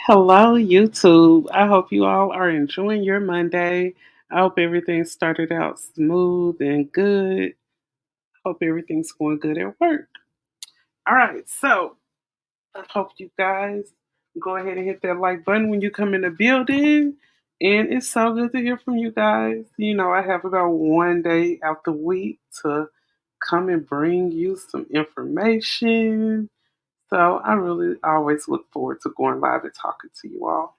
Hello, YouTube. I hope you all are enjoying your Monday. I hope everything started out smooth and good. Hope everything's going good at work. All right, so I hope you guys go ahead and hit that like button when you come in the building. And it's so good to hear from you guys. I have about one day out the week to come and bring you some information. So I really always look forward to going live and talking to you all.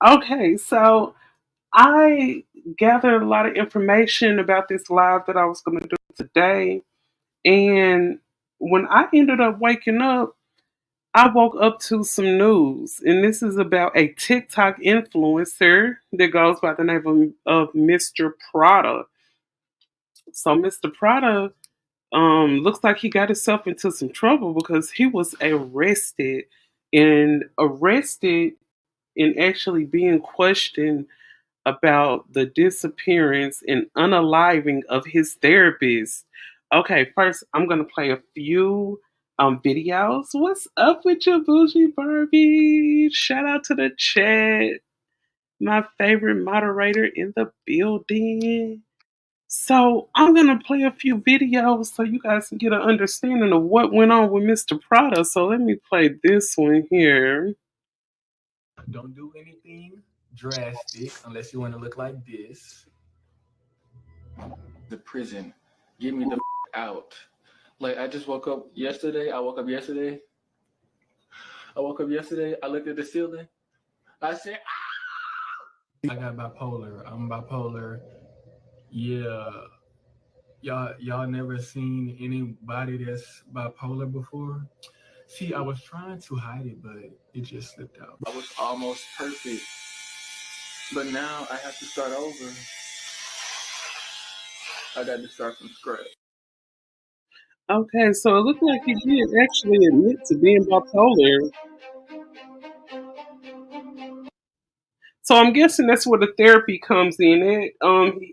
Okay, so I gathered a lot of information about this live that I was going to do today. And when I ended up waking up, I woke up to some news. And this is about a TikTok influencer that goes by the name of Mr. Prada. So Mr. Prada looks like he got himself into some trouble because he was arrested and actually being questioned about the disappearance and unaliving of his therapist. Okay, first I'm gonna play a few videos. What's up with your bougie Barbie? Shout out to the chat, my favorite moderator in the building. So I'm gonna play a few videos so you guys can get an understanding of what went on with Mr. Prada. So let me play this one here. Don't do anything drastic unless you want to look like this. The prison. Get me the out. Like, I just woke up yesterday. I woke up yesterday. I looked at the ceiling. I said, I got bipolar. I'm bipolar. Yeah. Y'all never seen anybody that's bipolar before? See, I was trying to hide it, but it just slipped out. I was almost perfect. But now I have to start over. I got to start from scratch. Okay, so it looked like he did actually admit to being bipolar. So I'm guessing that's where the therapy comes in.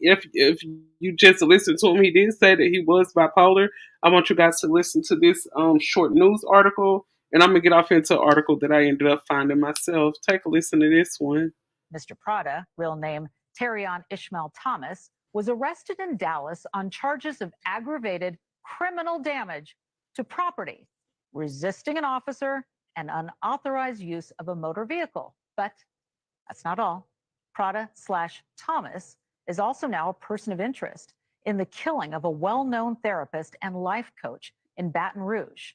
If you just listen to him, he did say that he was bipolar. I want you guys to listen to this short news article, and I'm gonna get off into an article that I ended up finding myself. Take a listen to this one. Mr. Prada, real name Terryon Ishmael Thomas, was arrested in Dallas on charges of aggravated criminal damage to property, resisting an officer, and unauthorized use of a motor vehicle. But that's not all. Prada/Thomas is also now a person of interest in the killing of a well-known therapist and life coach in Baton Rouge.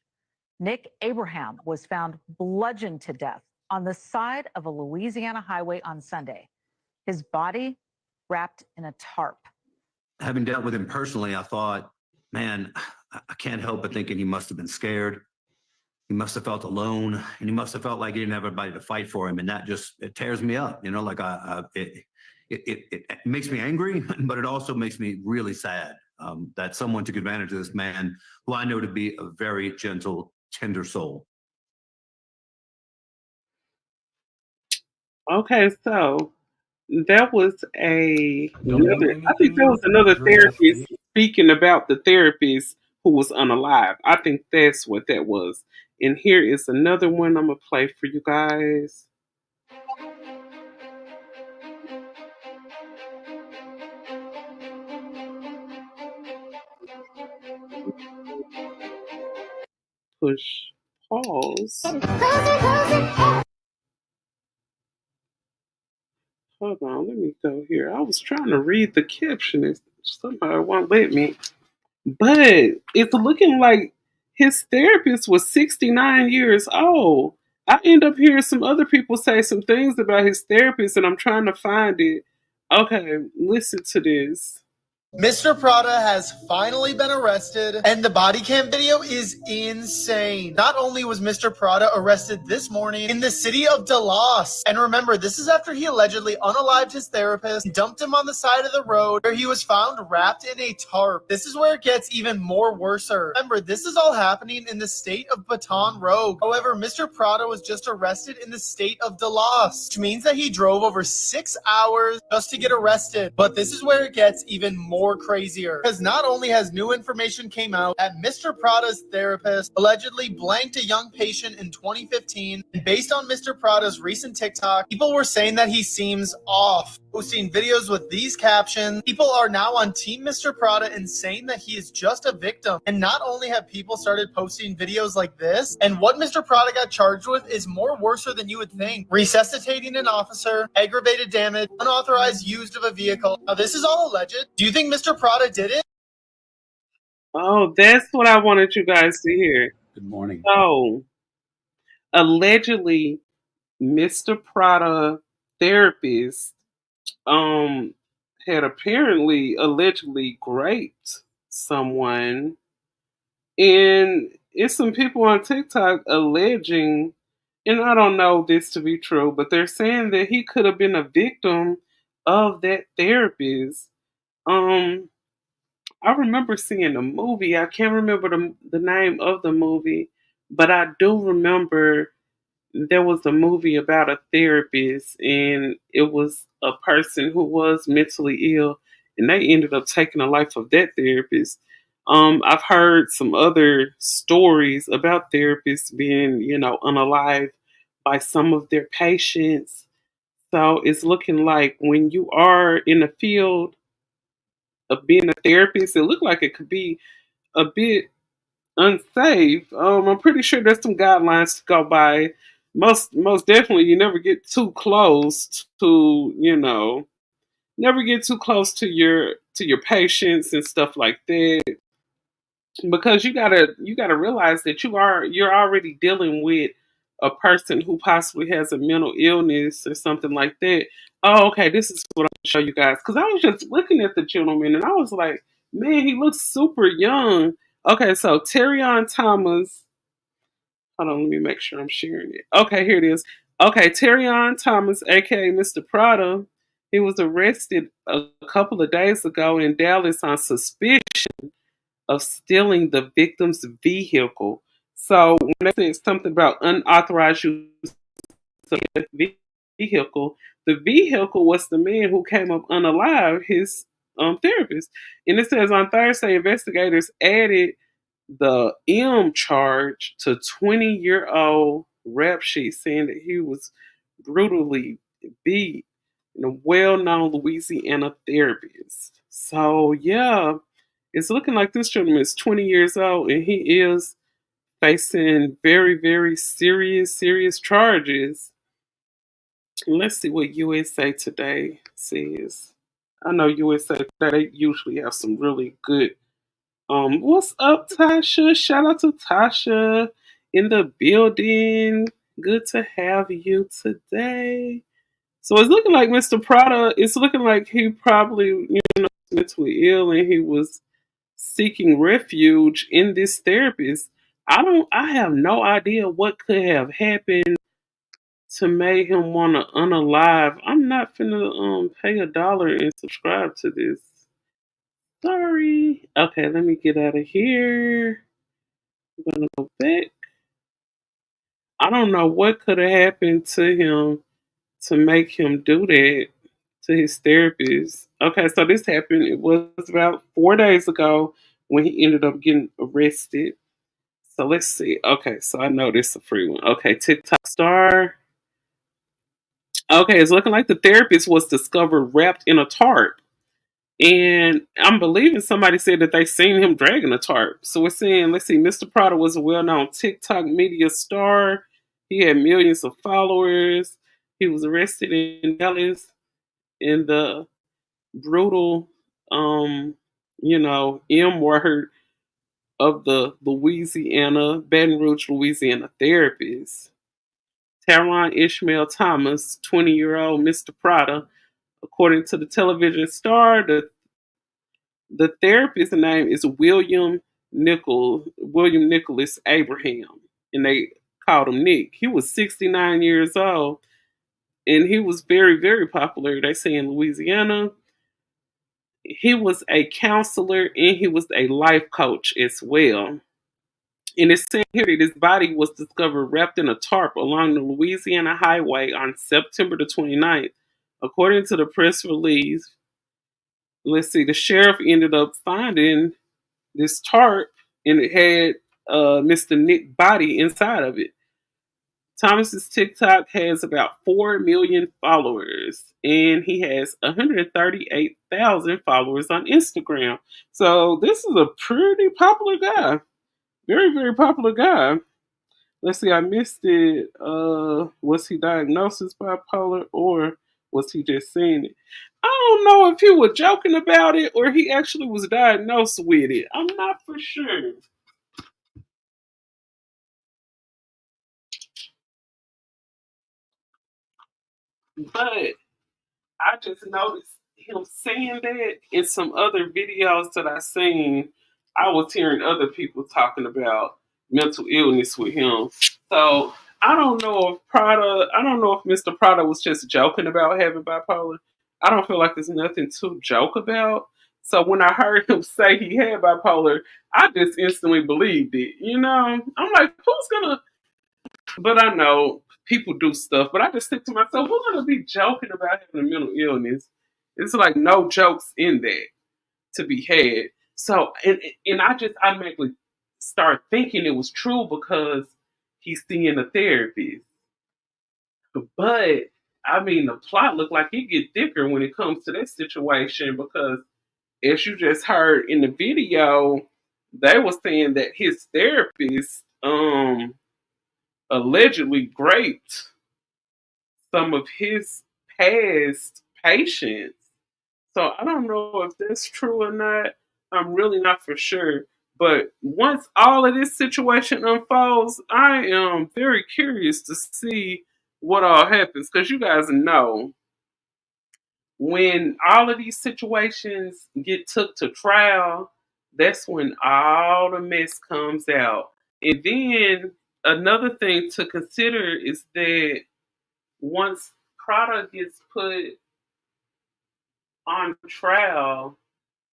Nick Abraham was found bludgeoned to death on the side of a Louisiana highway on Sunday. His body wrapped in a tarp. Having dealt with him personally, I thought, man, I can't help but thinking he must have been scared. He must have felt alone, and he must have felt like he didn't have anybody to fight for him, and that just it tears me up. Like it makes me angry, but it also makes me really sad that someone took advantage of this man, who I know to be a very gentle, tender soul. Okay, so that was I think that was another therapist speaking about the therapist who was unalive. I think that's what that was. And here is another one I'm gonna play for you guys. Push pause. Hold on, let me go here. I was trying to read the caption. Somehow it won't let me. But it's looking like his therapist was 69 years old. I end up hearing some other people say some things about his therapist, and I'm trying to find it. Okay, listen to this. Mr. Prada has finally been arrested, and the body cam video is insane. Not only was Mr. Prada arrested this morning in the city of Dallas, and remember, this is after he allegedly unalived his therapist, dumped him on the side of the road, where he was found wrapped in a tarp. This is where it gets even more worser. Remember, this is all happening in the state of Baton Rouge. However, Mr. Prada was just arrested in the state of Dallas, which means that he drove over 6 hours just to get arrested. But this is where it gets even more more crazier. Because not only has new information came out that Mr. Prada's therapist allegedly blanked a young patient in 2015, and based on Mr. Prada's recent TikTok, people were saying that he seems off. Posting videos with these captions, people are now on Team Mr. Prada and saying that he is just a victim. And not only have people started posting videos like this, and what Mr. Prada got charged with is more worse than you would think. Resuscitating an officer, aggravated damage, unauthorized use of a vehicle. Now this is all alleged. Do you think Mr. Prada did it? Oh, that's what I wanted you guys to hear. Good morning. So, allegedly, Mr. Prada therapist um had apparently allegedly raped someone, and it's some people on TikTok alleging, and I don't know this to be true, but they're saying that he could have been a victim of that therapist. Um, I remember seeing a movie. I can't remember the name of the movie, but I do remember there was a movie about a therapist, and it was a person who was mentally ill, and they ended up taking the life of that therapist. I've heard some other stories about therapists being, unalive by some of their patients. So it's looking like when you are in the field of being a therapist, it looked like it could be a bit unsafe. I'm pretty sure there's some guidelines to go by. Most definitely, you never get too close to, never get too close to your patients and stuff like that, because you gotta realize that you're already dealing with a person who possibly has a mental illness or something like that. Oh, okay, this is what I'm gonna show you guys, because I was just looking at the gentleman and I was like, man, he looks super young. Okay, so Terryon Thomas. Hold on, let me make sure I'm sharing it. Okay, here it is. Okay, Terryon Thomas, aka Mr. Prada, he was arrested a couple of days ago in Dallas on suspicion of stealing the victim's vehicle. So when they said something about unauthorized use of the vehicle, the vehicle was the man who came up unalive, his therapist. And it says on Thursday, investigators added the M charge to 20-year-old rap sheet, saying that he was brutally beat, a well-known Louisiana therapist. So yeah, it's looking like this gentleman is 20 years old and he is facing very, very serious charges. Let's see what USA Today says. I know USA Today, they usually have some really good. What's up, Tasha? Shout out to Tasha in the building. Good to have you today. So it's looking like Mr. Prada, it's looking like he probably, mentally ill and he was seeking refuge in this therapist. I have no idea what could have happened to make him want to unalive. I'm not finna pay $1 and subscribe to this. Sorry. Okay, let me get out of here. I'm gonna go back. I don't know what could have happened to him to make him do that to his therapist. Okay, so this happened. It was about 4 days ago when he ended up getting arrested. So let's see. Okay, so I know this is a free one. Okay, TikTok star. Okay, it's looking like the therapist was discovered wrapped in a tarp. And I'm believing somebody said that they seen him dragging a tarp. So we're saying, let's see, Mr. Prada was a well-known TikTok media star. He had millions of followers. He was arrested in Dallas in the brutal, M word of the Baton Rouge, Louisiana therapist. Terryon Ishmael Thomas, 20-year-old Mr. Prada. According to the television star, the therapist's name is William Nicholas Abraham, and they called him Nick. He was 69 years old, and he was very, very popular. They say in Louisiana. He was a counselor and he was a life coach as well. And it's saying here that his body was discovered wrapped in a tarp along the Louisiana highway on September the 29th. According to the press release, Let's see, the sheriff ended up finding this tarp and it had Mr. Nick body inside of it. Thomas's TikTok has about 4 million followers and he has 138,000 followers on Instagram. So this is a pretty popular guy. Very, very popular guy. Let's see, I missed it. Was he diagnosed as bipolar or was he just saying it? I don't know if he was joking about it or he actually was diagnosed with it. I'm not for sure. But I just noticed him saying that in some other videos that I seen. I was hearing other people talking about mental illness with him. So I don't know if Prada. I don't know if Mr. Prada was just joking about having bipolar. I don't feel like there's nothing to joke about. So when I heard him say he had bipolar, I just instantly believed it. You know, I'm like, who's gonna? But I know people do stuff, but I just think to myself, who's gonna be joking about having a mental illness? It's like no jokes in that to be had. So and I just automatically start thinking it was true because he's seeing a therapist. But I mean the plot looked like it get thicker when it comes to that situation because as you just heard in the video, they were saying that his therapist allegedly raped some of his past patients. So I don't know if that's true or not. I'm really not for sure. But once all of this situation unfolds, I am very curious to see what all happens. Because you guys know when all of these situations get took to trial, that's when all the mess comes out. And then another thing to consider is that once Prada gets put on trial,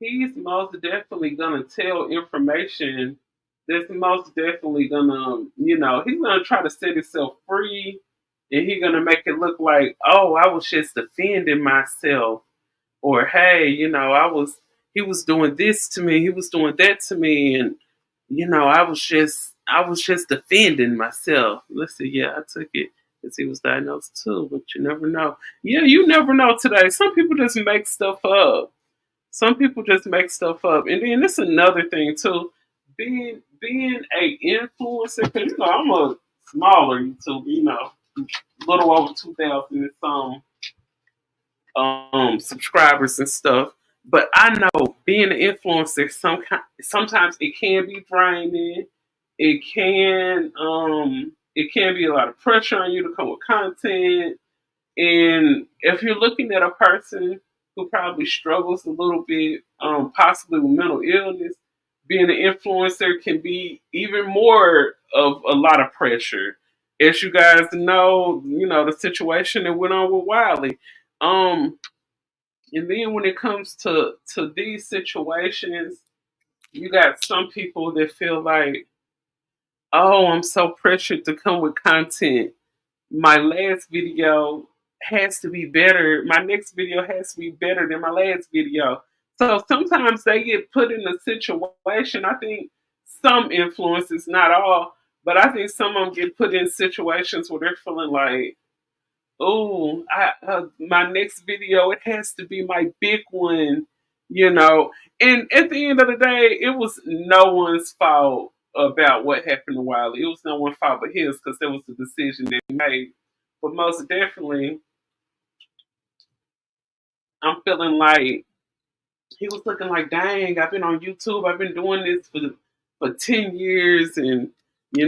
he's most definitely gonna tell information that's most definitely gonna, he's gonna try to set himself free and he's gonna make it look like, oh, I was just defending myself, or hey, he was doing this to me, he was doing that to me, and I was just defending myself. Let's see, yeah, I took it because he was diagnosed too, but you never know. Yeah, you never know today. Some people just make stuff up. Some people just make stuff up, and then it's another thing too. Being a influencer, because I'm a smaller YouTuber, little over 2,000 and some subscribers and stuff. But I know being an influencer, sometimes it can be draining. It can be a lot of pressure on you to come with content. And if you're looking at a person who probably struggles a little bit, possibly with mental illness, being an influencer can be even more of a lot of pressure. As you guys know, the situation that went on with Wiley. And then when it comes to these situations, you got some people that feel like, oh, I'm so pressured to come with content. My last video has to be better. My next video has to be better than my last video. So sometimes they get put in a situation. I think some influences, not all, but I think some of them get put in situations where they're feeling like, oh, my next video, it has to be my big one, you know. And at the end of the day, it was no one's fault about what happened to Wiley. It was no one's fault but his because that was the decision that he made. But most definitely, I'm feeling like he was looking like, dang, I've been on YouTube, I've been doing this for 10 years, and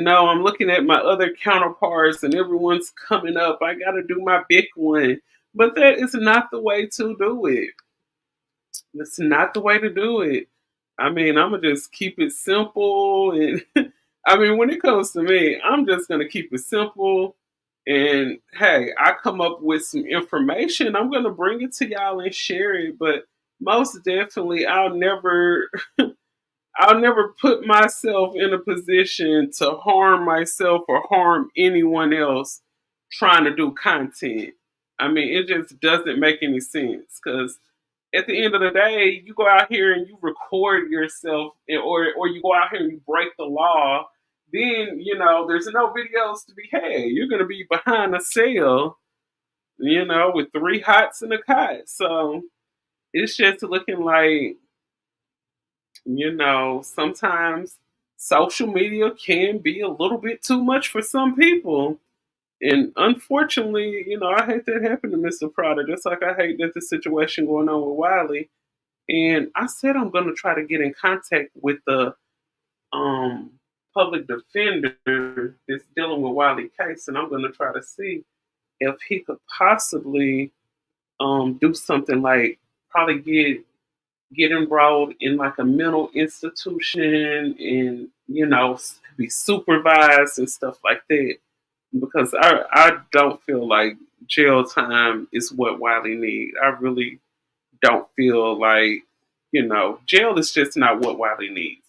I'm looking at my other counterparts, and everyone's coming up. I got to do my big one. But that is not the way to do it. That's not the way to do it. I mean, I'm going to just keep it simple. And I mean, when it comes to me, I'm just going to keep it simple. And hey, I come up with some information. I'm going to bring it to y'all and share it. But most definitely, I'll never put myself in a position to harm myself or harm anyone else trying to do content. I mean, it just doesn't make any sense because at the end of the day, you go out here and you record yourself, or you go out here and you break the law. Then there's no videos to be had. You're gonna be behind a cell, with three hots and a cot. So it's just looking like, sometimes social media can be a little bit too much for some people. And unfortunately, I hate that happened to Mr. Prada. Just like I hate that the situation going on with Wiley. And I said I'm going to try to get in contact with the um, public defender that's dealing with Wiley case, and I'm going to try to see if he could possibly do something like probably get enrolled in like a mental institution, and be supervised and stuff like that, because I don't feel like jail time is what Wiley need. I really don't feel like jail is just not what Wiley needs.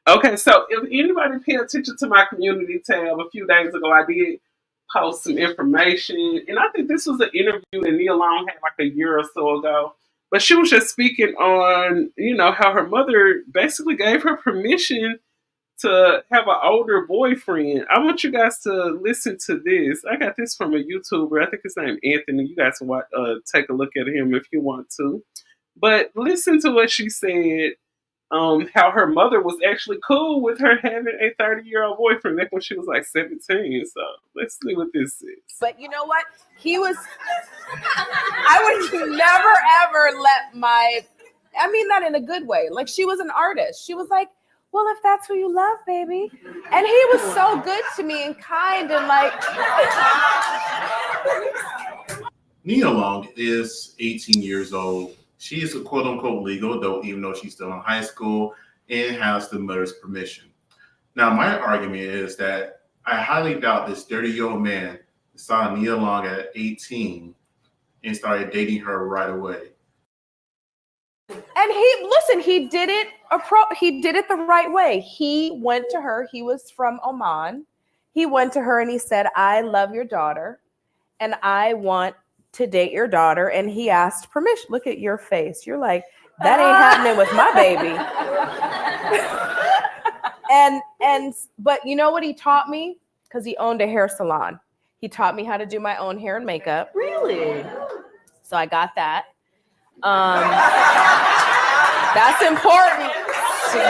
Okay, so if anybody pay attention to my community tab a few days ago, I did post some information, and I think this was an interview that Nia Long had like a year or so ago. But she was just speaking on, how her mother basically gave her permission to have an older boyfriend. I want you guys to listen to this. I got this from a YouTuber. I think his name Anthony. You guys can take a look at him if you want to. But listen to what she said. How her mother was actually cool with her having a 30-year-old boyfriend back when she was like 17. So let's see what this is. But you know what? I would never ever I mean that in a good way. Like, she was an artist. She was like, well, if that's who you love, baby. And he was so good to me and kind and like. Nia Long is 18 years old. She is a quote unquote legal adult, even though she's still in high school and has the mother's permission. Now, my argument is that I highly doubt this 30-year-old man saw Nia Long at 18 and started dating her right away. And he did it the right way. He went to her. He was from Oman. He went to her and he said, I love your daughter and I want to date your daughter. And he asked permission. Look at your face. You're like, that ain't happening with my baby. But you know what he taught me? Because he owned a hair salon. He taught me how to do my own hair and makeup. Really? So I got that. That's important.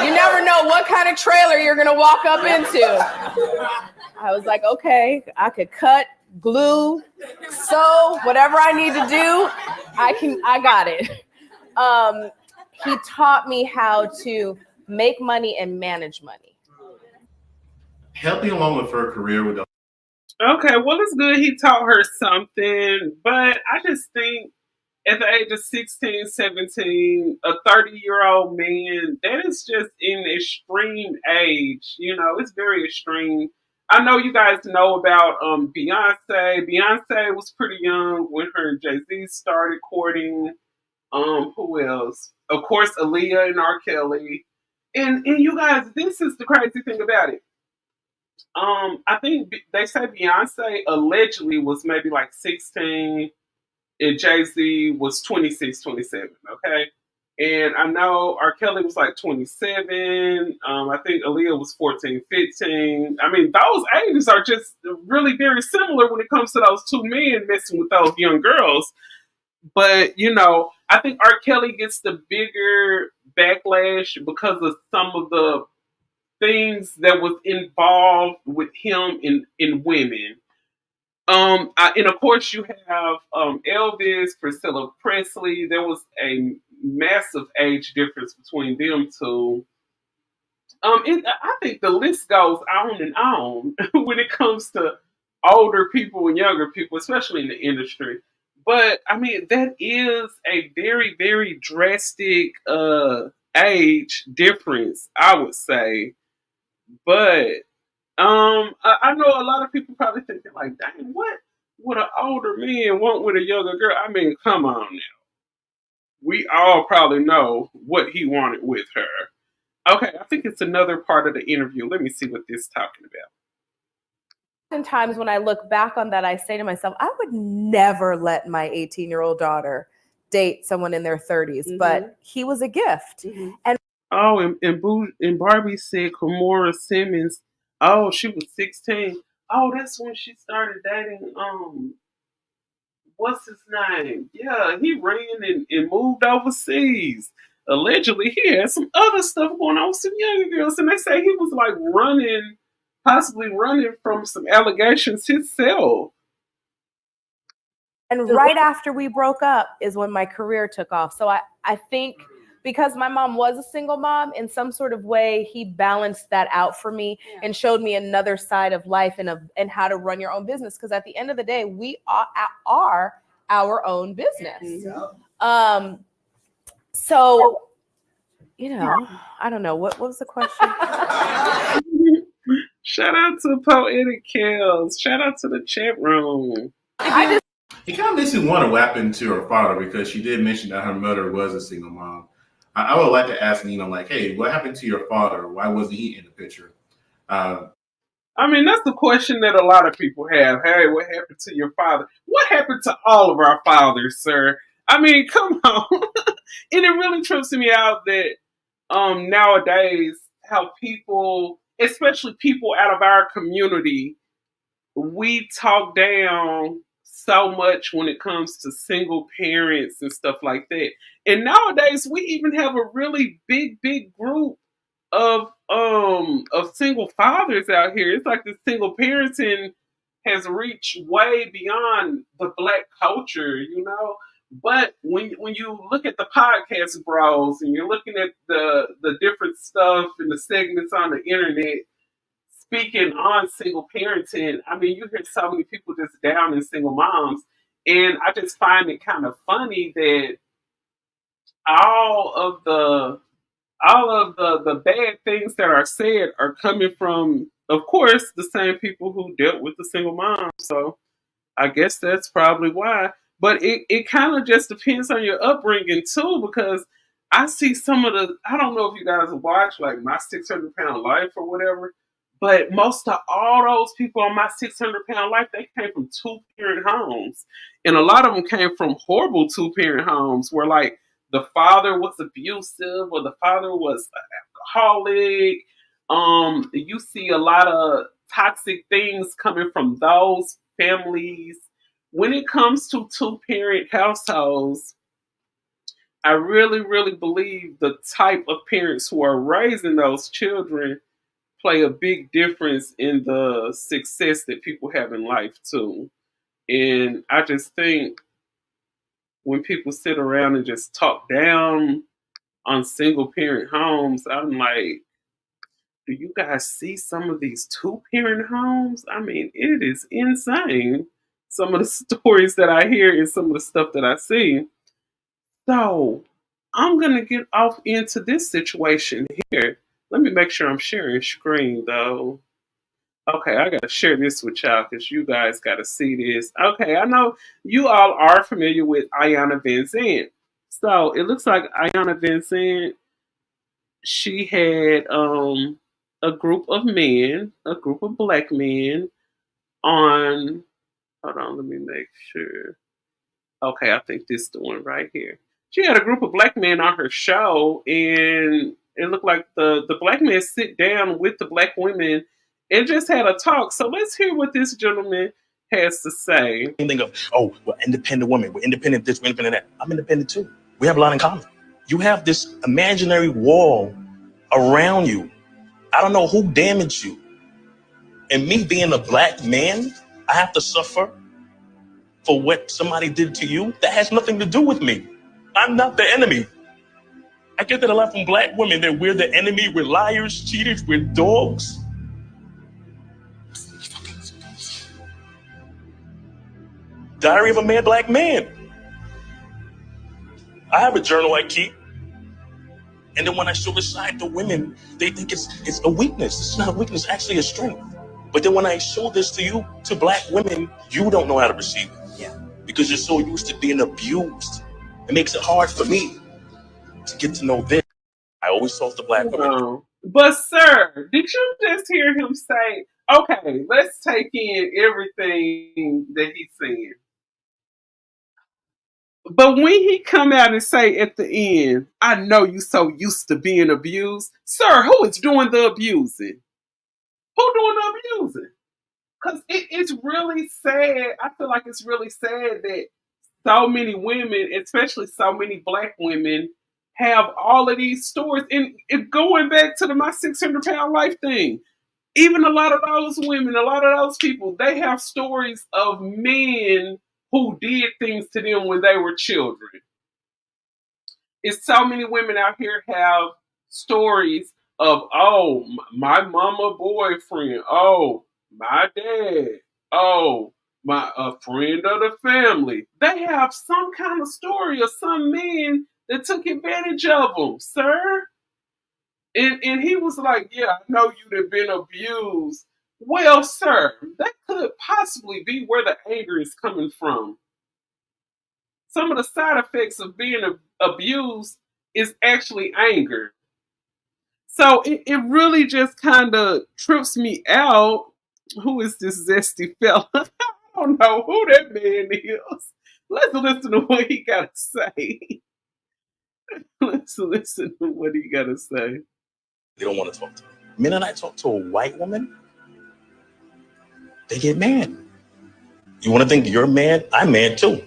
You never know what kind of trailer you're going to walk up into. I was like, okay, I could cut, glue, sew, whatever I need to do. I got it. He taught me how to make money and manage money. Helping along with her career with Okay, well, it's good he taught her something, but I just think at the age of 16, 17, a 30-year-old man, that is just an extreme age. It's very extreme. I know you guys know about Beyonce. Beyonce was pretty young when her and Jay-Z started courting. Who else? Of course, Aaliyah and R. Kelly. And you guys, this is the crazy thing about it. I think they say Beyonce allegedly was maybe like 16 and Jay-Z was 26, 27, okay? And I know R. Kelly was like 27. I think Aaliyah was 14, 15. I mean, those ages are just really very similar when it comes to those two men messing with those young girls. But, I think R. Kelly gets the bigger backlash because of some of the things that was involved with him in women. And of course you have Elvis, Priscilla Presley. There was a massive age difference between them two. I think the list goes on and on when it comes to older people and younger people, especially in the industry. But I mean, that is a very, very drastic age difference, I would say. But I know a lot of people probably thinking like, dang, what would an older man want with a younger girl? I mean, come on now. We all probably know what he wanted with her. Okay, I think it's another part of the interview. Let me see what this is talking about. Oftentimes when I look back on that, I say to myself, I would never let my 18-year-old daughter date someone in their 30s, but he was a gift. And and Barbie said Kimora Simmons. Oh, she was 16. Oh, that's when she started dating what's his name? Yeah, he ran and moved overseas. Allegedly, he had some other stuff going on with some younger girls, and they say he was like running, possibly running from some allegations himself. And right after we broke up is when my career took off. So I think because my mom was a single mom, in some sort of way, he balanced that out for me and showed me another side of life and how to run your own business. Because at the end of the day, we are our own business. So, you know, I don't know. What was the question? Shout out to Poetic Kills. Shout out to the chat room. It kind of makes me wonder what happened to her father, because she did mention that her mother was a single mom. I would like to ask Nina, like, hey, what happened to your father? Why wasn't he in the picture? I mean, that's the question that a lot of people have. Hey, what happened to your father? What happened to all of our fathers, sir? I mean, come on. And it really trips me out that nowadays how people, especially people out of our community, we talk down so much when it comes to single parents and stuff like that. And nowadays we even have a really big group of single fathers out here. It's like the single parenting has reached way beyond the black culture, you know. But when you look at the podcast bros and you're looking at the different stuff and the segments on the internet speaking on single parenting, I mean, you hear so many people just down in single moms, and I just find it kind of funny that all of the the bad things that are said are coming from, of course, the same people who dealt with the single mom. So I guess that's probably why. But it kind of just depends on your upbringing too, because I see some of the, I don't know if you guys watch like My 600 Pound Life or whatever, but most of all those people on My 600 Pound Life, they came from two-parent homes. And a lot of them came from horrible two-parent homes where like the father was abusive or the father was an alcoholic. You see a lot of toxic things coming from those families. When it comes to two-parent households, I really believe the type of parents who are raising those children play a big difference in the success that people have in life too. And I just think when people sit around and just talk down on single parent homes, I'm like, do you guys see some of these two parent homes? I mean, it is insane. Some of the stories that I hear and some of the stuff that I see. So I'm gonna get off into this situation here. Let me make sure I'm sharing screen though. Okay, I gotta share this with y'all because you guys gotta see this. Okay, I know you all are familiar with Ayanna Van Zandt. So it looks like Ayanna Van Zandt, she had a group of men, a group of black men on, hold on, let me make sure. Okay, I think this is the one right here. She had a group of black men on her show, and it looked like the black men sit down with the black women and just had a talk. So let's hear what this gentleman has to say. Think of, oh, we're independent women, we're independent this, we're independent that. I'm independent too. We have a lot in common. You have this imaginary wall around you. I don't know who damaged you. And me being a black man, I have to suffer for what somebody did to you. That has nothing to do with me. I'm not the enemy. I get that a lot from black women, that we're the enemy, we're liars, cheaters, we're dogs. Diary of a Mad Black Man. I have a journal I keep. And then when I show this side to women, they think it's a weakness. It's not a weakness, it's actually a strength. But then when I show this to you, to black women, you don't know how to receive it. Yeah. Because you're so used to being abused. It makes it hard for me to get to know this. I always talk to black women. But sir, did you just hear him say, okay, let's take in everything that he's saying. But when he come out and say at the end, I know you so used to being abused. Sir, who is doing the abusing? Who doing the abusing? Because it's really sad. I feel like it's really sad that so many women, especially so many black women, have all of these stories. And going back to the my 600-pound life thing, even a lot of those women, a lot of those people, they have stories of men who did things to them when they were children. It's so many women out here have stories of, oh, my mama boyfriend, oh, my dad, oh, my a friend of the family. They have some kind of story of some man that took advantage of them, sir. And he was like, yeah, I know you'd have been abused. Well, sir, that could possibly be where the anger is coming from. Some of the side effects of being abused is actually anger. So it really just kind of trips me out. Who is this zesty fella? I don't know who that man is. Let's listen to what he got to say. Let's listen to what he got to say. They don't want to talk to me. Men and I talk to a white woman, they get mad. You want to think you're mad? I'm mad too.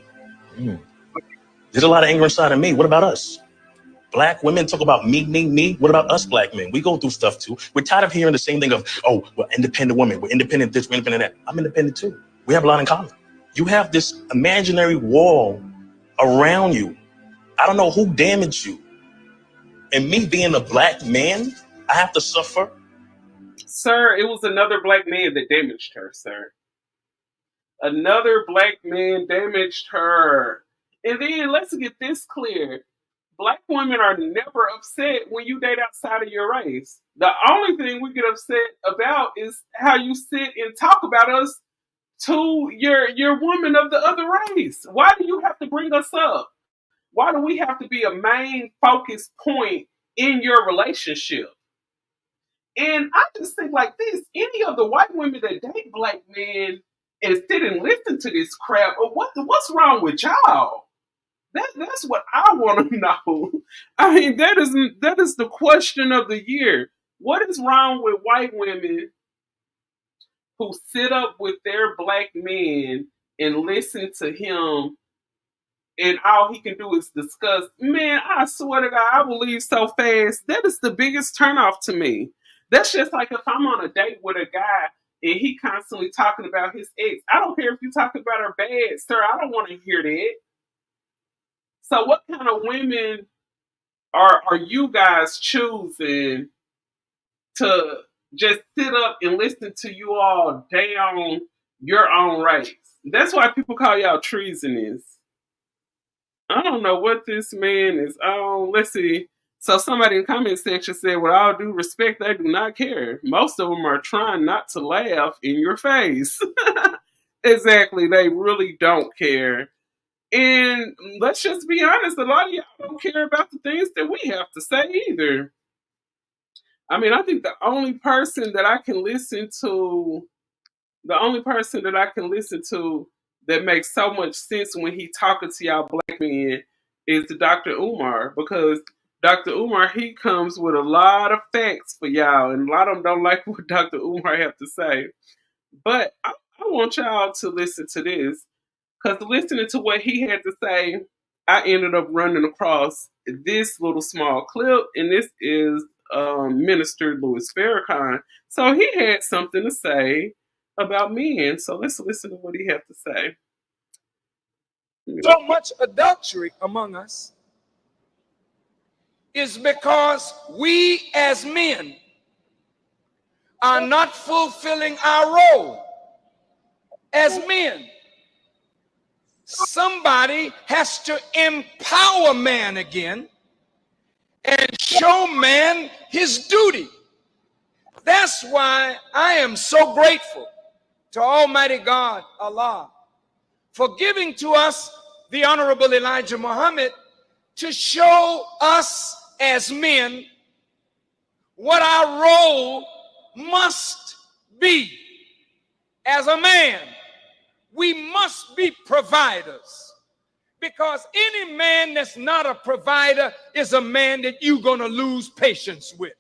There's a lot of anger inside of me. What about us? Black women talk about me, me, me. What about us black men? We go through stuff too. We're tired of hearing the same thing of, oh, we're independent women. We're independent this, we're independent that. I'm independent too. We have a lot in common. You have this imaginary wall around you. I don't know who damaged you. And me being a black man, I have to suffer. Sir, it was another black man that damaged her, sir. Another black man damaged her. And then let's get this clear. Black women are never upset when you date outside of your race. The only thing we get upset about is how you sit and talk about us to your woman of the other race. Why do you have to bring us up? Why do we have to be a main focus point in your relationship? And I just think like this, any of the white women that date black men and sit and listen to this crap, what's wrong with y'all? That's what I want to know. I mean, that is the question of the year. What is wrong with white women who sit up with their black men and listen to him and all he can do is discuss? Man, I swear to God, I will leave so fast. That is the biggest turnoff to me. That's just like if I'm on a date with a guy and he constantly talking about his ex. I don't care if you talk about her bad, sir. I don't want to hear that. So what kind of women are you guys choosing to just sit up and listen to you all down your own race? That's why people call y'all treasonous. I don't know what this man is on. Let's see. So somebody in the comment section said, with all due respect, they do not care. Most of them are trying not to laugh in your face. Exactly. They really don't care. And let's just be honest, a lot of y'all don't care about the things that we have to say either. I mean, I think the only person that I can listen to that makes so much sense when he talking to y'all black men is Dr. Umar, because Dr. Umar, he comes with a lot of facts for y'all, and a lot of them don't like what Dr. Umar have to say. But I want y'all to listen to this, because listening to what he had to say, I ended up running across this little small clip, and this is Minister Louis Farrakhan. So he had something to say about men. So let's listen to what he had to say. So much adultery among us is because we as men are not fulfilling our role as men. Somebody has to empower man again and show man his duty. That's why I am so grateful to Almighty God, Allah, for giving to us the Honorable Elijah Muhammad to show us as men what our role must be. As a man, we must be providers, Because any man that's not a provider is a man that you're going to lose patience with.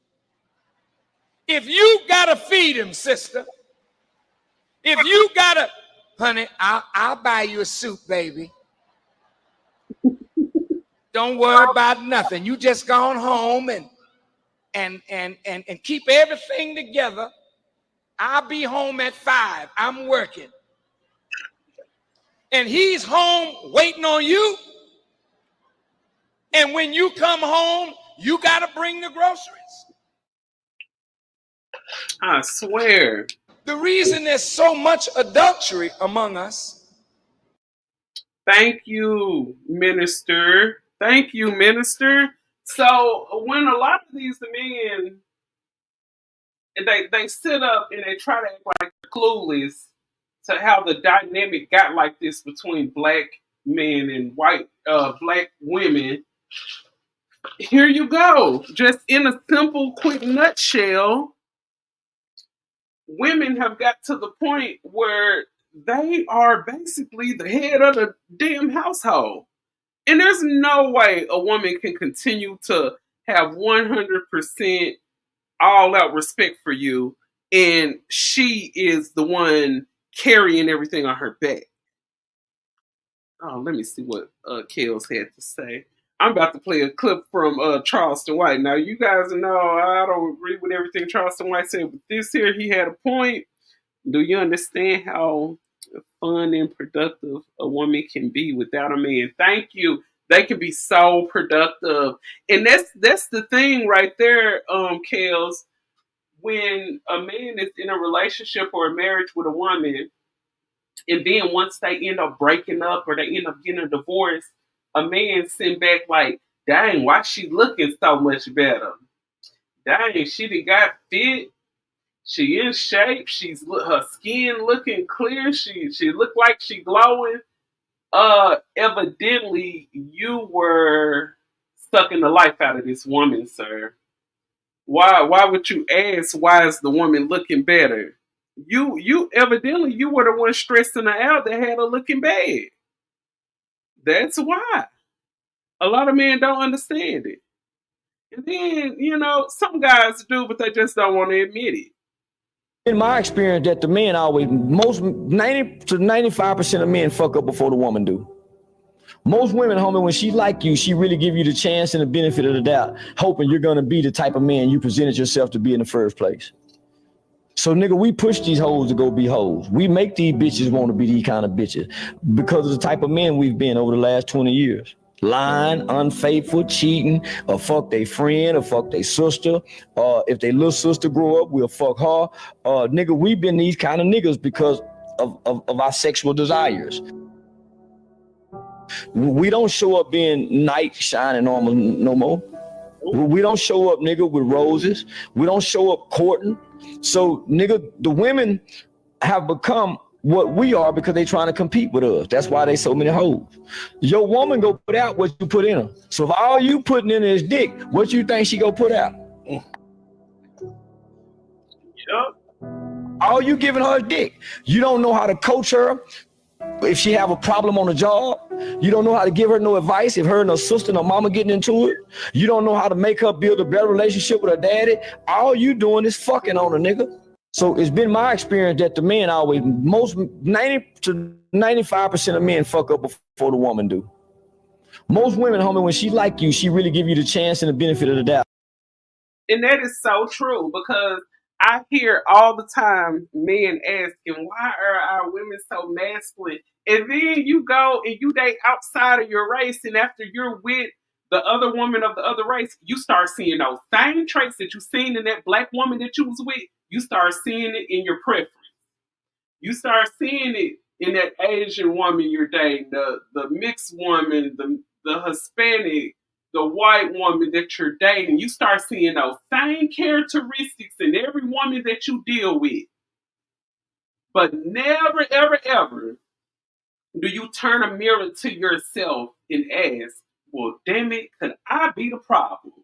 If you got to feed him, sister, if you got to, honey, I'll buy you a suit, baby. Don't worry about nothing. You just gone home and keep everything together. I'll be home at 5. I'm working. And he's home waiting on you. And when you come home, you got to bring the groceries. I swear. The reason there's so much adultery among us. Thank you, Minister. Thank you, Minister. So when a lot of these men, they sit up and they try to act like they're clueless to how the dynamic got like this between black men and white black women. Here you go. Just in a simple, quick nutshell, women have got to the point where they are basically the head of the damn household. And there's no way a woman can continue to have 100% all out respect for you and she is the one carrying everything on her back. Oh, let me see what Kels had to say. I'm about to play a clip from Charleston White. Now, you guys know I don't agree with everything Charleston White said, but this here, he had a point. Do you understand how fun and productive a woman can be without a man? Thank you. They can be so productive. And that's the thing right there, Kels. When a man is in a relationship or a marriage with a woman, and then once they end up breaking up or they end up getting a divorce, a man sitting back like, dang, why she looking so much better? Dang, she done got fit. She in shape. Her skin looking clear. She look like she glowing. Evidently you were sucking the life out of this woman, sir. Why would you ask why is the woman looking better? You evidently you were the one stressing her out that had her looking bad. That's why. A lot of men don't understand it. And then, some guys do, but they just don't want to admit it. In my experience, that the men always, most 90 to 95% of men fuck up before the woman do. Most women, homie, when she like you, she really give you the chance and the benefit of the doubt, hoping you're gonna be the type of man you presented yourself to be in the first place. So, nigga, we push these hoes to go be hoes. We make these bitches want to be these kind of bitches because of the type of men we've been over the last 20 years. Lying, unfaithful, cheating, or fuck they friend, or fuck they sister, or if they little sister grow up, we'll fuck her. Nigga, we've been these kind of niggas because of our sexual desires. We don't show up being knight shining armor no more. We don't show up, nigga, with roses. We don't show up courting. So, nigga, the women have become what we are because they trying to compete with us. That's why they so many hoes. Your woman go put out what you put in her. So if all you putting in is dick, what you think she go put out? Yep. All you giving her is dick. You don't know how to coach her. If she have a problem on the job, you don't know how to give her no advice. If her and her sister and her mama getting into it, you don't know how to make her build a better relationship with her daddy. All you doing is fucking on her, nigga. So it's been my experience that the men always, most 90 to 95% of men fuck up before the woman do. Most women, homie, when she like you, she really give you the chance and the benefit of the doubt. And that is so true because I hear all the time men asking, why are our women so masculine? And then you go and you date outside of your race, and after you're with the other woman of the other race, you start seeing those same traits that you seen in that black woman that you was with. You start seeing it in your preference. You start seeing it in that Asian woman you're dating, the mixed woman, the Hispanic, the white woman that you're dating. You start seeing those same characteristics in every woman that you deal with. But never, ever, ever do you turn a mirror to yourself and ask, well, damn it, could I be the problem?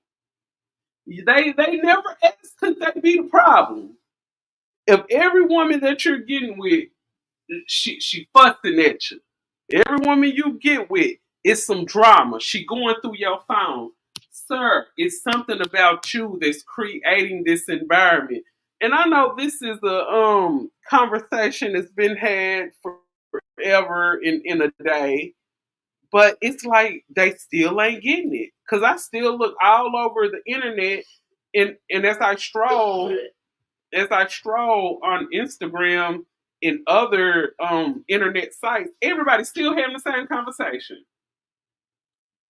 They never ask, could they be the problem? If every woman that you're getting with, she fussing at you. Every woman you get with, It's some drama. She going through your phone. Sir, it's something about you that's creating this environment. And I know this is a conversation that's been had forever in a day, but it's like they still ain't getting it. Cause I still look all over the internet, and as I stroll on Instagram and other internet sites, everybody's still having the same conversation.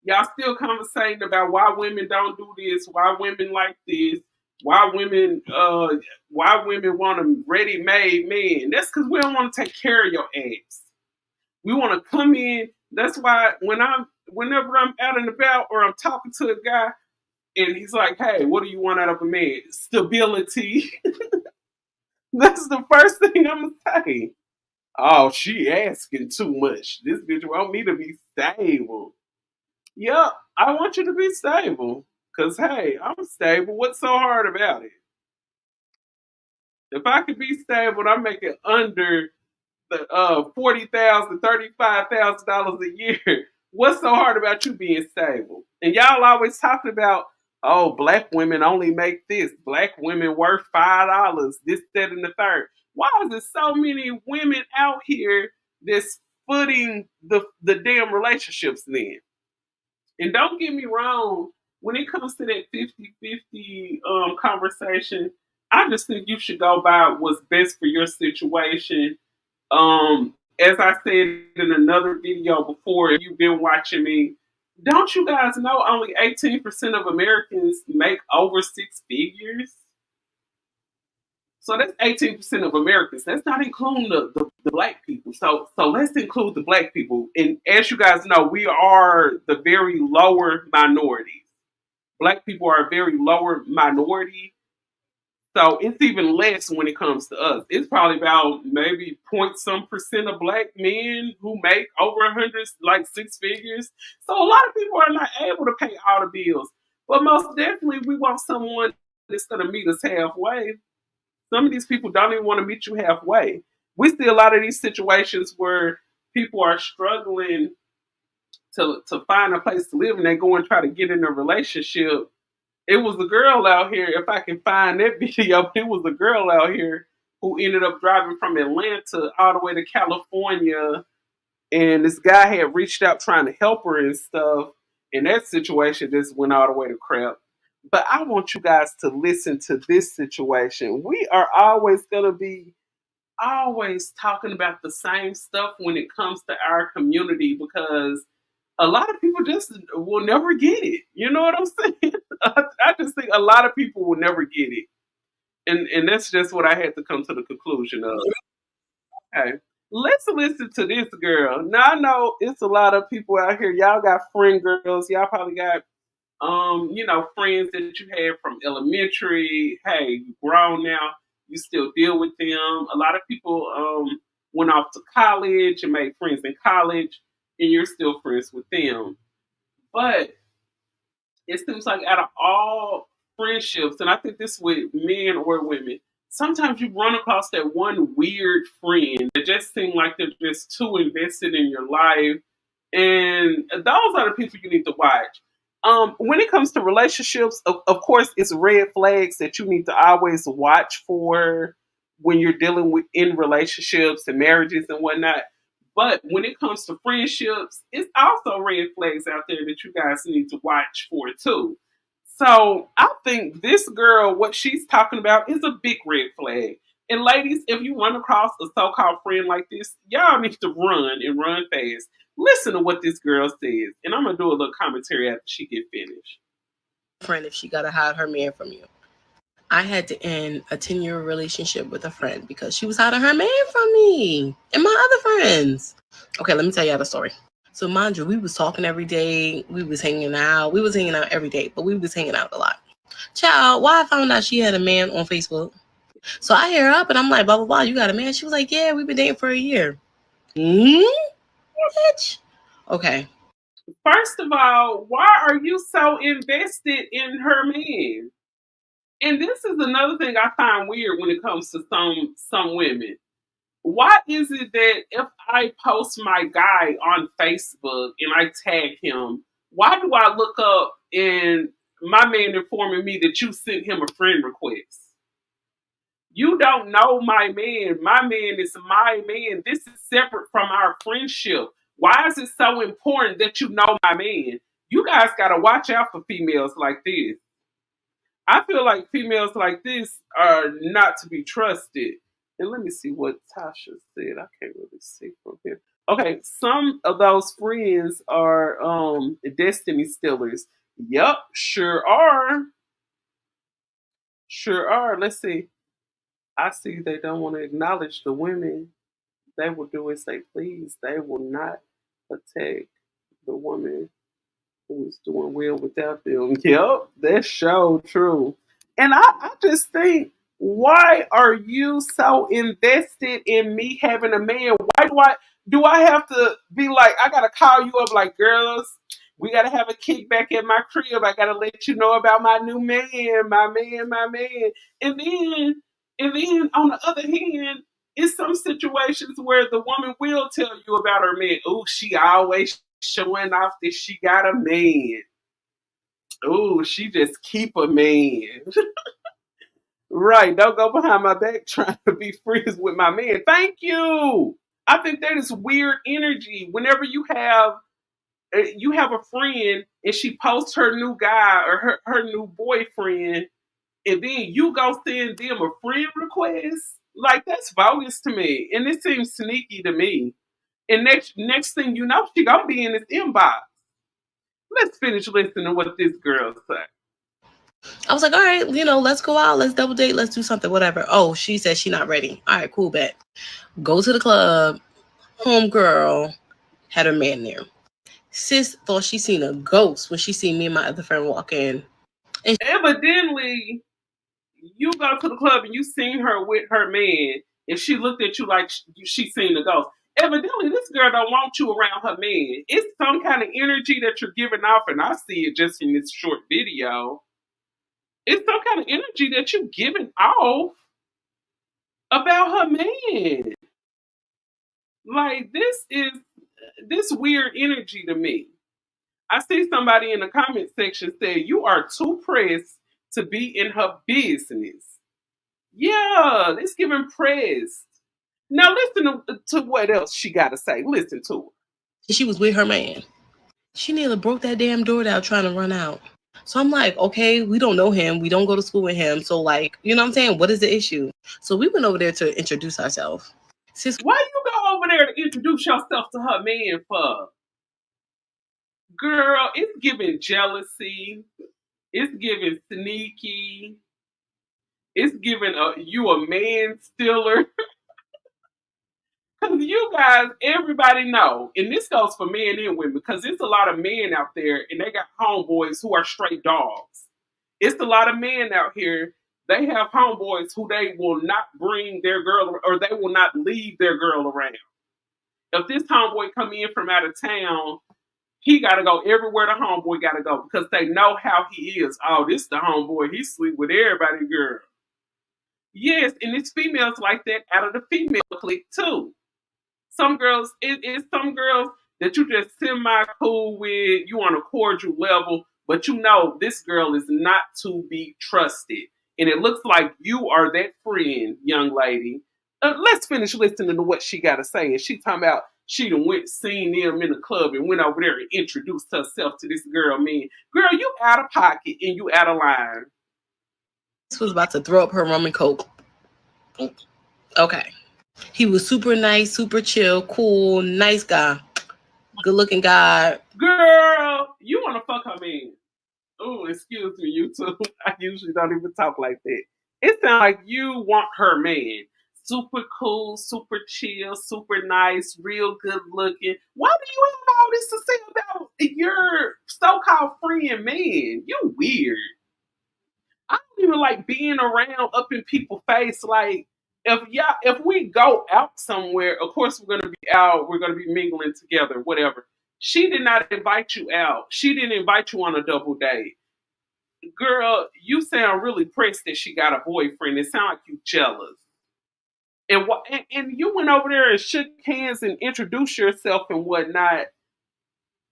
Y'all still conversating about why women don't do this, why women like this, why women want a ready-made man. That's because we don't want to take care of your ass. We want to come in. That's why whenever I'm out and about or I'm talking to a guy and he's like, "Hey, what do you want out of a man?" Stability. That's the first thing I'm gonna say. Oh, she asking too much. This bitch want me to be stable. Yep, I want you to be stable. Cause hey, I'm stable. What's so hard about it? If I could be stable, and I'm making under the $40,000, $35,000 a year. What's so hard about you being stable? And y'all always talking about, oh, black women only make this. Black women worth $5. This, that, and the third. Why is there so many women out here that's footing the damn relationships then? And don't get me wrong, when it comes to that 50-50 conversation, I just think you should go by what's best for your situation. As I said in another video before, if you've been watching me, don't you guys know only 18% of Americans make over six figures? So that's 18% of Americans. That's not including the black people. So let's include the black people. And as you guys know, we are the very lower minority. Black people are a very lower minority. So it's even less when it comes to us. It's probably about maybe point some percent of black men who make over 100, like six figures. So a lot of people are not able to pay all the bills. But most definitely, we want someone that's going to meet us halfway. Some of these people don't even want to meet you halfway. We see a lot of these situations where people are struggling to find a place to live and they go and try to get in a relationship. It was a girl out here, if I can find that video, it was a girl out here who ended up driving from Atlanta all the way to California. And this guy had reached out trying to help her and stuff. And that situation just went all the way to crap. But I want you guys to listen to this situation. We are always going to be always talking about the same stuff when it comes to our community because a lot of people just will never get it. You know what I'm saying? I just think a lot of people will never get it. And that's just what I had to come to the conclusion of. Hey, let's listen to this girl. Now I know it's a lot of people out here. Y'all got friend girls. Y'all probably got friends that you had from elementary. Hey, you grown now. You still deal with them. A lot of people went off to college and made friends in college, and you're still friends with them. But it seems like out of all friendships, and I think this with men or women, sometimes you run across that one weird friend that just seems like they're just too invested in your life. And those are the people you need to watch. When it comes to relationships, of course, it's red flags that you need to always watch for when you're dealing with in relationships and marriages and whatnot. But when it comes to friendships, it's also red flags out there that you guys need to watch for too. So I think this girl, what she's talking about, is a big red flag. And ladies, if you run across a so-called friend like this, y'all need to run and run fast. Listen to what this girl says, and I'm gonna do a little commentary after she get finished. Friend, if she gotta hide her man from you. I had to end a 10-year relationship with a friend because she was hiding her man from me and my other friends. Okay, let me tell y'all the story. So mind you, we was talking every day. We was hanging out. We was hanging out every day, but we was hanging out a lot. Child, why I found out she had a man on Facebook. So I hear her up and I'm like, blah, blah, blah, you got a man? She was like, yeah, we've been dating for a year. Bitch. Okay. First of all, why are you so invested in her man? And this is another thing I find weird when it comes to some women. Why is it that if I post my guy on Facebook and I tag him, why do I look up and my man informing me that you sent him a friend request? You don't know my man. My man is my man. This is separate from our friendship. Why is it so important that you know my man? You guys got to watch out for females like this. I feel like females like this are not to be trusted. And let me see what Tasha said. I can't really see from here. Okay, some of those friends are destiny stealers. Yup, sure are. Sure are. Let's see. I see they don't want to acknowledge the women. They will do as they please. They will not attack the woman who is doing well without them. Yep, that's so true. And I just think, why are you so invested in me having a man? Why do I have to be like, I gotta call you up like, girls, we gotta have a kickback at my crib. I gotta let you know about my new man, my man, my man. And then on the other hand, in some situations where the woman will tell you about her man. Oh, she always showing off that she got a man. Oh, she just keep a man. Right. Don't go behind my back trying to be friends with my man. Thank you. I think that is weird energy. Whenever you have a friend and she posts her new guy or her new boyfriend, and then you go send them a friend request, like that's bogus to me. And it seems sneaky to me. And next thing you know, she gonna be in his inbox. Let's finish listening to what this girl said. I was like, all right, let's go out, let's double date, let's do something, whatever. Oh, she said she not ready. All right, cool, bet. Go to the club. Homegirl had her man there. Sis thought she seen a ghost when she seen me and my other friend walk in. And Evidently, you go to the club and you seen her with her man, and she looked at you like she seen a ghost. Evidently, this girl don't want you around her man. It's some kind of energy that you're giving off, and I see it just in this short video. It's some kind of energy that you're giving off about her man. Like, this weird energy to me. I see somebody in the comment section say, you are too pressed to be in her business. Yeah, it's giving pressed. Now listen to what else she got to say. Listen to her. she was with her man. She nearly broke that damn door down trying to run out. So I'm like, okay, we don't know him. We don't go to school with him. So like, you know what I'm saying? What is the issue? So we went over there to introduce ourselves. Why you go over there to introduce yourself to her man for? Girl, it's giving jealousy. It's giving sneaky. It's giving you a man stealer. Because you guys, everybody know, and this goes for men and women, because there's a lot of men out there and they got homeboys who are straight dogs. It's a lot of men out here, they have homeboys who they will not bring their girl or they will not leave their girl around. If this homeboy come in from out of town, he got to go everywhere the homeboy got to go because they know how he is. Oh, this the homeboy. He sleep with everybody, girl. Yes, and it's females like that out of the female clique too. Some girls, it's some girls that you just semi cool with, you on a cordial level, but you know this girl is not to be trusted. And it looks like you are that friend, young lady. Let's finish listening to what she got to say. And she talking about she done seen them in the club and went over there and introduced herself to this girl, man. Girl, you out of pocket and you out of line. This was about to throw up her rum and coke. Okay. He was super nice, super chill, cool, nice guy. Good looking guy. Girl, you want to fuck her man. Oh, excuse me, you too. I usually don't even talk like that. It sounds like you want her man. Super cool, super chill, super nice, real good looking. Why do you have all this to say about your so-called friend man? You weird. I don't even like being around up in people's face. Like, if we go out somewhere, of course we're gonna be out, we're gonna be mingling together, whatever. She did not invite you out. She didn't invite you on a double date. Girl, you sound really pressed that she got a boyfriend. It sounds like you jealous. And you went over there and shook hands and introduced yourself and whatnot.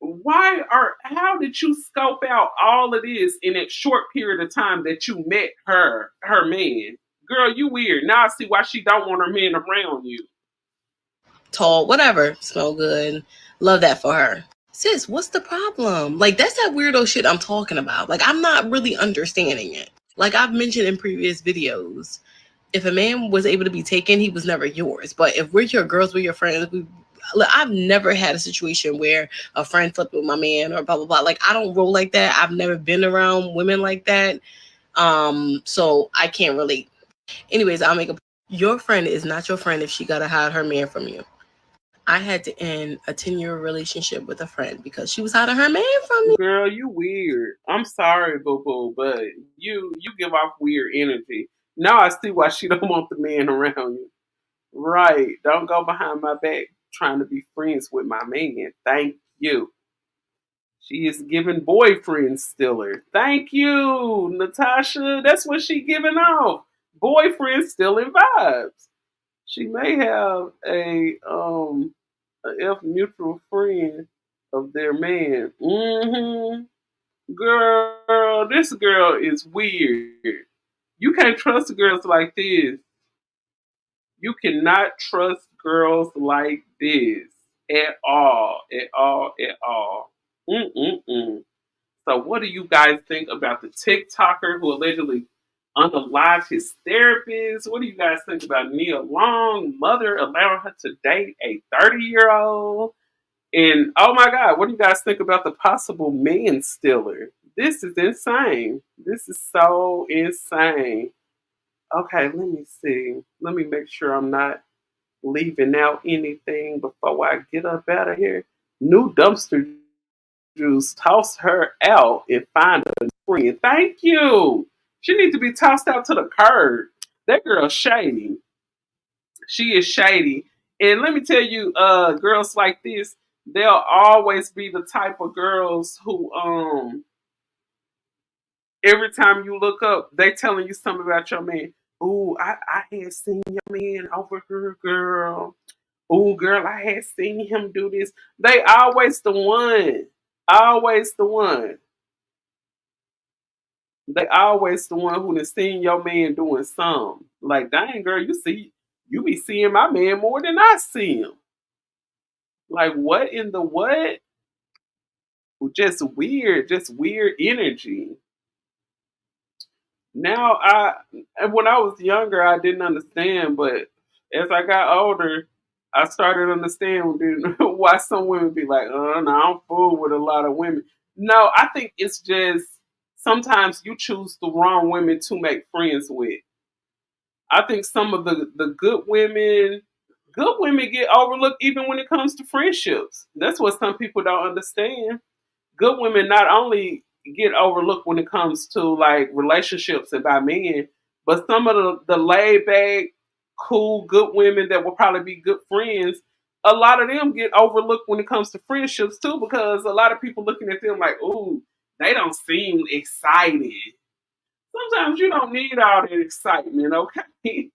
How did you scope out all of this in that short period of time that you met her man? Girl, you weird. Now I see why she don't want her man around you. Tall, whatever, smell good. Love that for her. Sis, what's the problem? Like, that's that weirdo shit I'm talking about. Like, I'm not really understanding it. Like I've mentioned in previous videos, if a man was able to be taken, he was never yours. But if we're your girls, we're your friends, I've never had a situation where a friend flipped with my man or blah, blah, blah. Like, I don't roll like that. I've never been around women like that. So I can't relate. Anyways, I'll make your friend is not your friend if she got to hide her man from you. I had to end a 10-year relationship with a friend because she was hiding her man from me. Girl, you weird. I'm sorry, boo-boo, but you give off weird energy. Now I see why she don't want the man around you. Right. Don't go behind my back trying to be friends with my man. Thank you. She is giving boyfriend stiller. Thank you, Natasha. That's what she giving off. Boyfriend stealing vibes. She may have a F mutual friend of their man. Girl, this girl is weird. You can't trust girls like this. You cannot trust girls like this at all, at all, at all. Mm-mm-mm. So, what do you guys think about the TikToker who allegedly unalived his therapist? What do you guys think about Nia Long, mother allowing her to date a 30-year-old? And oh my God, what do you guys think about the possible man stealer? This is insane. This is so insane. Okay, let me see. Let me make sure I'm not leaving out anything before I get up out of here. New dumpster juice, toss her out and find a friend. Thank you. She needs to be tossed out to the curb. That girl's shady. She is shady. And let me tell you, girls like this, they'll always be the type of girls who every time you look up, they telling you something about your man. Ooh, I had seen your man over here, girl. Ooh, girl, I had seen him do this. They always the one. Always the one. They always the one who done seen your man doing something. Like, dang, girl, you be seeing my man more than I see him. Like, what in the what? Just weird energy. Now, when I was younger, I didn't understand, but as I got older, I started understanding why some women be like, "Oh, no, I'm fool with a lot of women." No, I think it's just sometimes you choose the wrong women to make friends with. I think some of the good women get overlooked even when it comes to friendships. That's what some people don't understand. Good women not only get overlooked when it comes to like relationships and by men, but some of the laid back, cool, good women that will probably be good friends, a lot of them get overlooked when it comes to friendships too, because a lot of people looking at them like, ooh, they don't seem excited. Sometimes you don't need all that excitement, okay?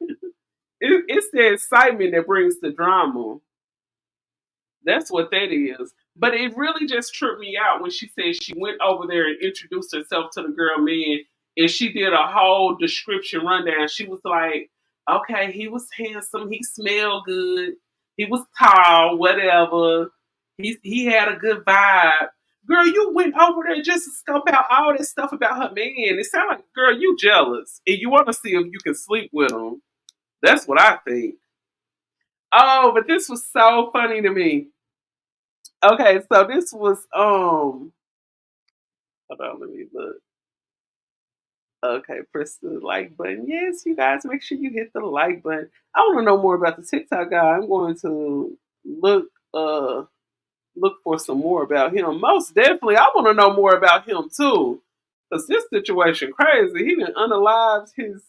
It's the excitement that brings the drama. That's what that is. But it really just tripped me out when she said she went over there and introduced herself to the girl man and she did a whole description rundown. She was like, okay, he was handsome, he smelled good, he was tall, whatever. He had a good vibe. Girl, you went over there just to scope out all that stuff about her man. It sounds like, girl, you jealous. And you want to see if you can sleep with him. That's what I think. Oh, but this was so funny to me. Okay, so this was hold on, let me look. Okay, press the like button. Yes, you guys make sure you hit the like button. I want to know more about the TikTok guy. I'm going to look for some more about him. Most definitely, I want to know more about him too. Cause this situation crazy. He didn't unalive his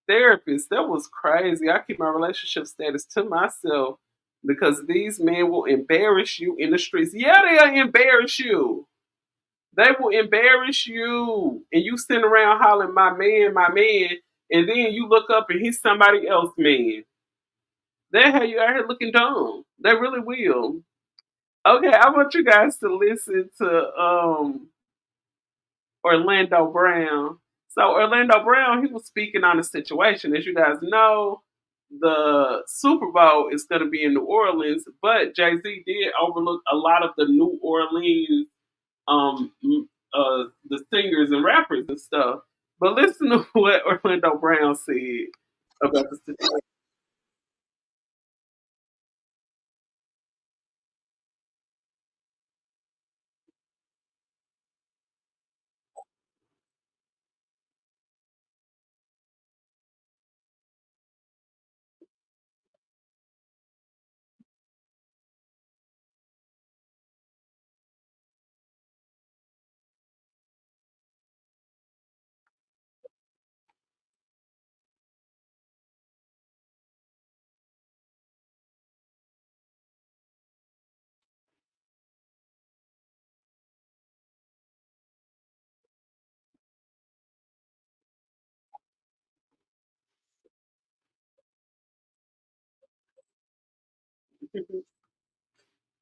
therapist. That was crazy. I keep my relationship status to myself because these men will embarrass you in the streets. Yeah, they'll embarrass you. They will embarrass you. And you sitting around hollering, my man, and then you look up and he's somebody else man. They have you out here looking dumb. They really will. Okay, I want you guys to listen to Orlando Brown. So Orlando Brown, he was speaking on the situation. As you guys know, the Super Bowl is going to be in New Orleans, but Jay Z did overlook a lot of the New Orleans, the singers and rappers and stuff. But listen to what Orlando Brown said about the situation.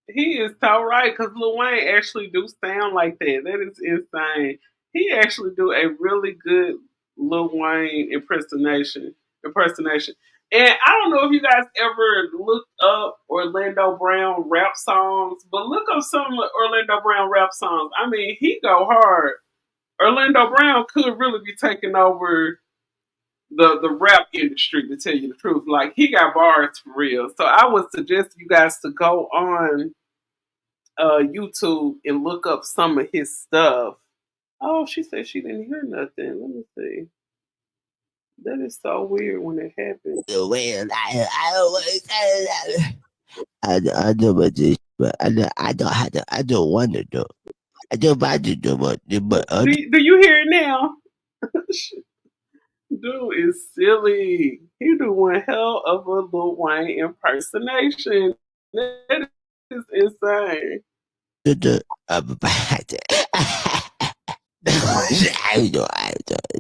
He is so right because Lil Wayne actually do sound like that. That is insane. He actually do a really good Lil Wayne impersonation. And I don't know if you guys ever looked up Orlando Brown rap songs, but look up some of Orlando Brown rap songs. I mean, he go hard. Orlando Brown could really be taking over the rap industry to tell you the truth. Like he got bars for real. So I would suggest you guys to go on YouTube and look up some of his stuff. Oh, she said she didn't hear nothing. Let me see. That is so weird when it happens. Well, I know about this, but I don't have to. I don't want to do. I don't want to do but Do you hear it now? Dude is silly. He do one hell of a Lil Wayne impersonation. That is insane. I know.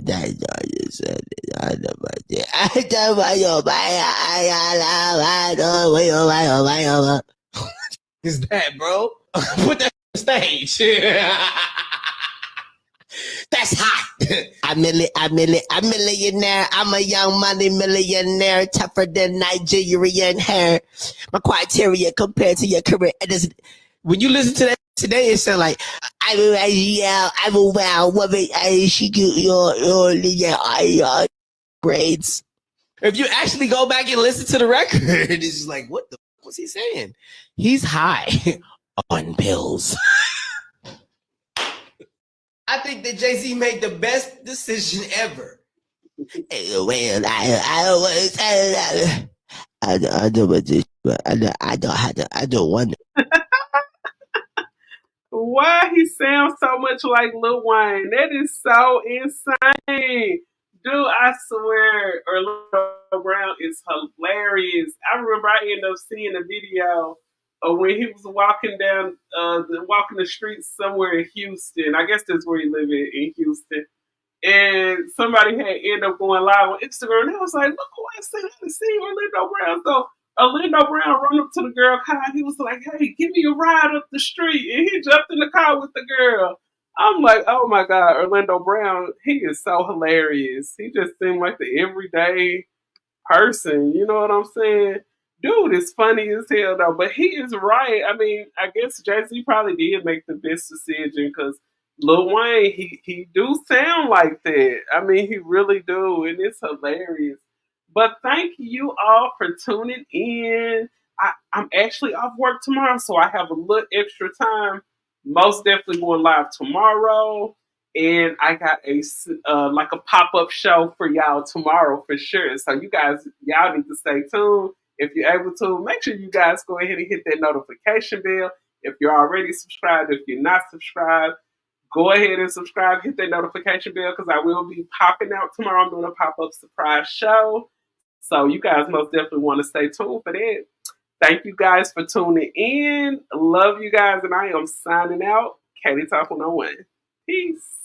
That's all you said. I know about that. I don't want your Is that, bro? Put that on stage. That's hot. I'm millionaire. I'm a young money millionaire, tougher than Nigerian hair. My criteria compared to your career, it doesn't. When you listen to that today, it sounds like I'm a wow woman. She get your grades. If you actually go back and listen to the record, it's just like, what the fuck was he saying? He's high on pills. I think that Jay-Z made the best decision ever. Well, I know about this, but I don't want to. Why he sounds so much like Lil Wayne? That is so insane. Dude, I swear, Orlando Brown is hilarious. I remember I ended up seeing a video of when he was walking the streets somewhere in Houston. I guess that's where he lived in Houston. And somebody had ended up going live on Instagram, and I was like, "Look who I seen! I see Orlando Brown." So Orlando Brown run up to the girl car, and he was like, "Hey, give me a ride up the street," and he jumped in the car with the girl. I'm like, "Oh my god, Orlando Brown! He is so hilarious. He just seemed like the everyday person. You know what I'm saying? Dude is funny as hell though, but he is right. I mean, I guess Jay Z probably did make the best decision because Lil Wayne, he do sound like that. I mean, he really do, and it's hilarious. But thank you all for tuning in. I'm actually off work tomorrow, so I have a little extra time. Most definitely going live tomorrow, and I got like a pop up show for y'all tomorrow for sure. So y'all need to stay tuned. If you're able to, make sure you guys go ahead and hit that notification bell. If you're already subscribed, if you're not subscribed, go ahead and subscribe. Hit that notification bell because I will be popping out tomorrow. I'm doing a pop up surprise show. So you guys most definitely want to stay tuned for that. Thank you guys for tuning in. Love you guys, and I am signing out. Katie Talk 101. Peace.